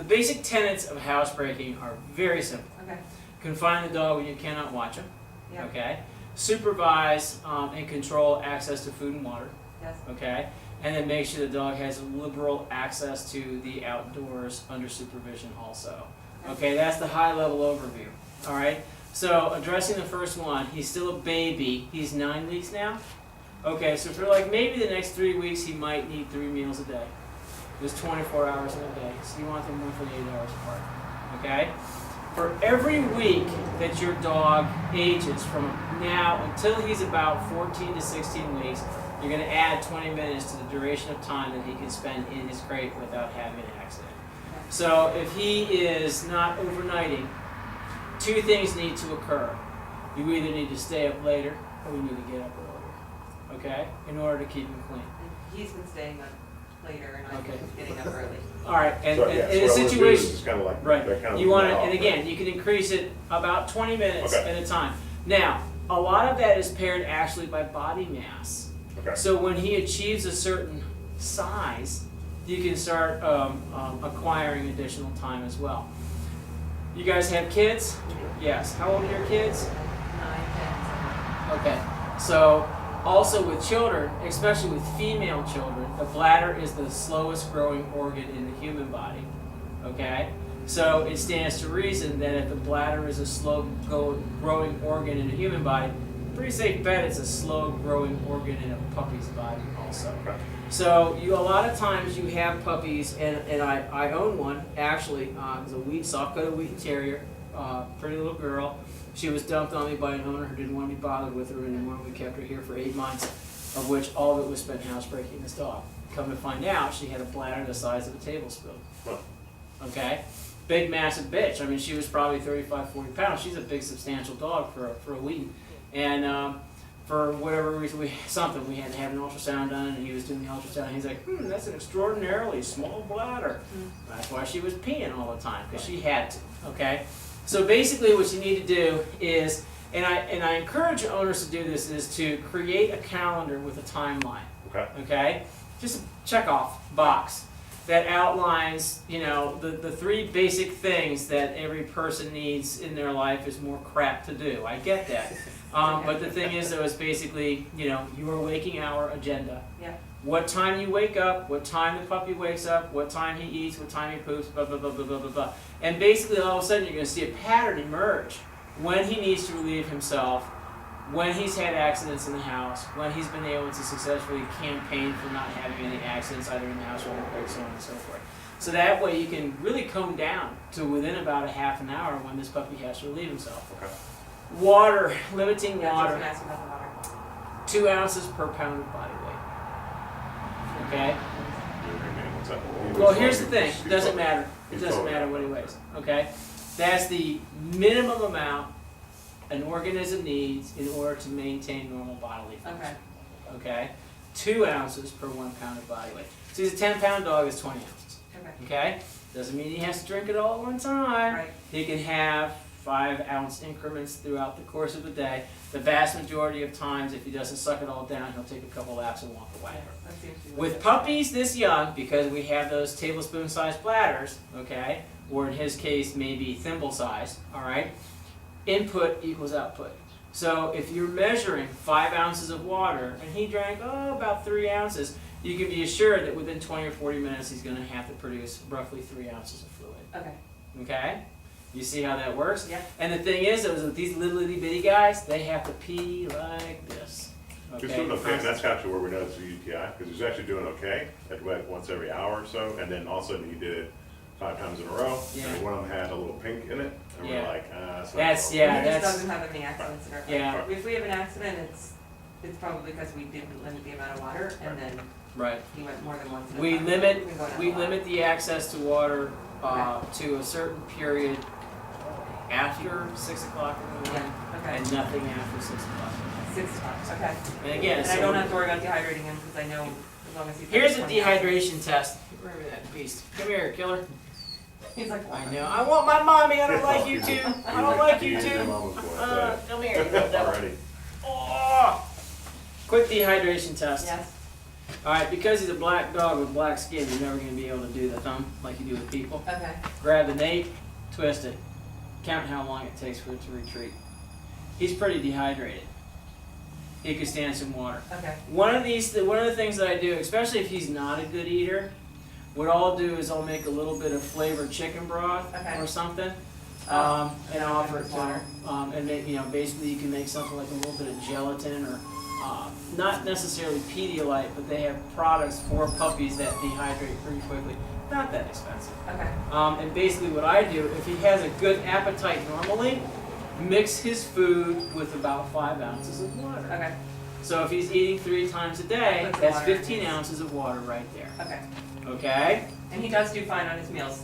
basic tenets of housebreaking are very simple. Okay. Confine the dog when you cannot watch him. Yeah. Okay. Supervise and control access to food and water. Yes. Okay. And then make sure the dog has liberal access to the outdoors under supervision also. Okay, that's the high level overview. All right. So addressing the first one, he's still a baby. He's 9 weeks now. Okay, so for like maybe the next 3 weeks, he might need 3 meals a day. There's 24 hours in a day, so you want them roughly 8 hours apart. Okay? For every week that your dog ages from now until he's about 14 to 16 weeks, you're going to add 20 minutes to the duration of time that he can spend in his crate without having an accident. So if he is not overnighting, 2 things need to occur. You either need to stay up later or you need to get up earlier, okay, in order to keep him clean. And he's been staying up later and I've Okay. been getting up early. All right, and, So, and yeah, in a so what we're doing situation, is kind of like, right, they're kind of you want to, off, and right? again, you can increase it about 20 minutes Okay. at a time. Now, a lot of that is paired actually by body mass. Okay. So when he achieves a certain size, you can start acquiring additional time as well. You guys have kids? Yes. How old are your kids? 9, 10, Okay. So also with children, especially with female children, the bladder is the slowest growing organ in the human body. Okay? So it stands to reason that if the bladder is a slow growing organ in a human body, pretty safe bet it's a slow growing organ in a puppy's body also. Okay. So a lot of times you have puppies, and I own one actually. It was a soft-coated Wheaten Terrier, pretty little girl. She was dumped on me by an owner who didn't want to be bothered with her anymore. We kept her here for 8 months, of which all of it was spent housebreaking this dog. Come to find out, she had a bladder the size of a tablespoon. Well, Okay? Big, massive bitch. I mean, she was probably 35, 40 pounds. She's a big, substantial dog for a Wheaten. And for whatever reason, we had to have an ultrasound done, and he was doing the ultrasound, and he's like, that's an extraordinarily small bladder. That's why she was peeing all the time, because she had to, okay? So basically what you need to do is, and I encourage owners to do this, is to create a calendar with a timeline, okay. okay? Just a check off box that outlines, the 3 basic things that every person needs in their life is more crap to do. I get that. But the thing is, though, is basically, your waking hour agenda. Yeah. What time you wake up, what time the puppy wakes up, what time he eats, what time he poops, blah, blah, blah, blah, blah, blah, blah. And basically, all of a sudden, you're going to see a pattern emerge when he needs to relieve himself, when he's had accidents in the house, when he's been able to successfully campaign for not having any accidents either in the house or in the crate, so on and so forth. So that way you can really come down to within about a half an hour when this puppy has to relieve himself. Okay. Water, limiting Yeah, I was water, going to ask you about the water. 2 ounces per pound of body weight. Okay? What's that? Well, here's the thing, it doesn't matter. It doesn't matter what he weighs, okay? That's the minimum amount an organism needs in order to maintain normal bodily function. Okay. Okay? 2 ounces per 1 pound of body weight. So he's a 10-pound dog, it's 20 ounces. Okay. Okay? Doesn't mean he has to drink it all at one time. Right. He can have 5-ounce increments throughout the course of the day. The vast majority of times, if he doesn't suck it all down, he'll take a couple laps and walk away. That seems to be what With it is. puppies this young, because we have those tablespoon-sized bladders, okay, or in his case, maybe thimble-sized, all right, input equals output. So if you're measuring 5 ounces of water, and he drank, about 3 ounces, you can be assured that within 20 or 40 minutes, he's going to have to produce roughly 3 ounces of fluid. Okay. Okay? You see how that works? Yeah. And the thing is with these little itty bitty guys, they have to pee like this. He's doing okay, and that's actually where we know it's a UTI, because he's actually doing okay at once every hour or so, and then all of a sudden he did it 5 times in a row, Yeah. and one of them had a little pink in it, and Yeah. we're like, it's not That's- going yeah, And he just that's- doesn't have any accidents in our Yeah. If we have an accident, it's probably because we didn't limit the amount of water, and then Right. he went more than once. in a We time. limit We've been going out we a lot. limit the access to water to a certain period after 6 o'clock in the morning, Yeah, okay. and nothing after 6 o'clock. 6 times, okay. And again, And I don't have to worry about dehydrating him, because I know as long as he's. here's a 20 ounces. dehydration test. Where is that beast? Come here, killer. He's like, I know. I want my mommy. I don't like you too. I don't like you too. Come here, you little devil. Already. Oh! Quick dehydration test. Yes, Alright, because he's a black dog with black skin, you're never going to be able to do the thumb like you do with people. Okay. Grab the nape, twist it, count how long it takes for it to retreat. He's pretty dehydrated. He could stand some water. Okay. One of the things that I do, especially if he's not a good eater, what I'll do is I'll make a little bit of flavored chicken broth Okay. or something, and offer it to him. And then, basically you can make something like a little bit of gelatin or not necessarily Pedialyte, but they have products for puppies that dehydrate pretty quickly. Not that expensive. Okay. And basically what I do, if he has a good appetite normally, mix his food with about 5 ounces of water. Okay. So if he's eating 3 times a day, That's that's water. 15 ounces of water right there. Okay. Okay? And he does do fine on his meals.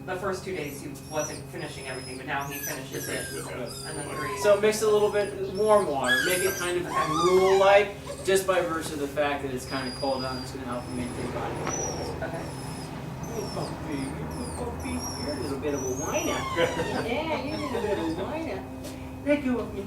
The first 2 days he wasn't finishing everything, but now he finishes it. And then 3. So mix a little bit warm water, make it kind of gruel-like, just by virtue of the fact that it's kind of cold out and it's going to help him maintain body temperature. Okay. Hey, puppy, you're a little bit of a whiner. Yeah, you're a little bit of a whiner. Let go of me.